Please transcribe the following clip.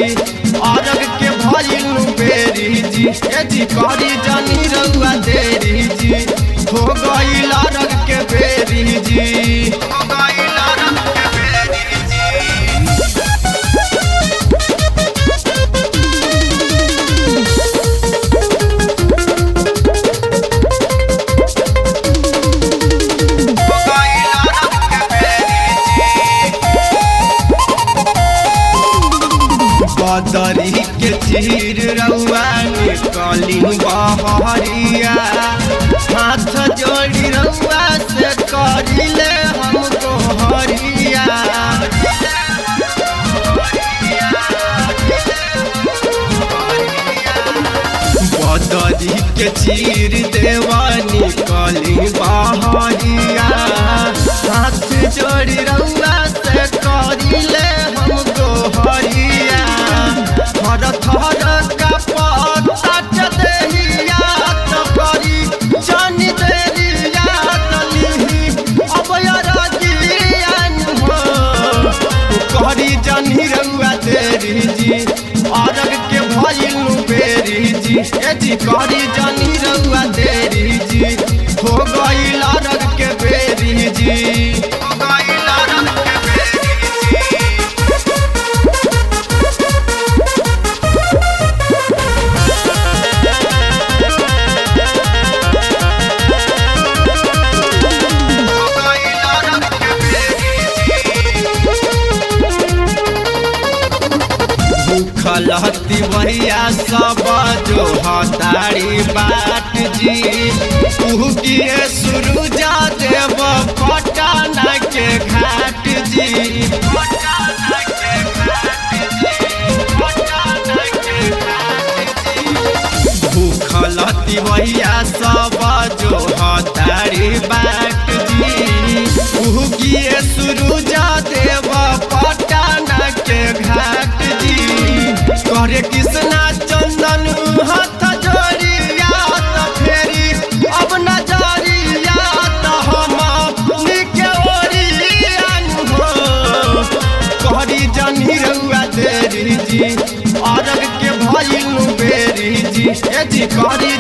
जी अरग के भइल बेरी जी ए जी करी जानी रउआ देरी जी हो गइल अरग के बेरी जी हो गइल अरग के बेरी जी। बदरी के चीर रउआ निकली बहरिया हाथ जोड़ी रउआ से करिले हमको हरिया बदरी के चीर देवा निकली बहरिया हाथ जोड़ी रउआ से करिले हमको हरिया थर थर का पत्ता देहिया तो करी जानी देरिया तलिही अब राजियान हो करी जानी रउआ देरी जी अरग के भइल बेरी जी ए जी करी जानी रउआ देरी जी हो गइल अरग के बेरी जी हो गइल अरग के बेरी जी। खलहती भैया सब जो हतारी बाट जी उहकिए सुरुजा देव पटना के घाट जी पटना के घाट जी पटना के घाट जी भूखलती भैया सब जो हतारी बाट जी उहकिए सुरुजा देव पटना के घाट जी करे कृष्णा चंदन हाथ जोड़िया तो फेरी अब नजरिया तो हम निके ओरियान हो करी जानी रउआ देरी जी अरग के भइल बेरी जी ए जी करी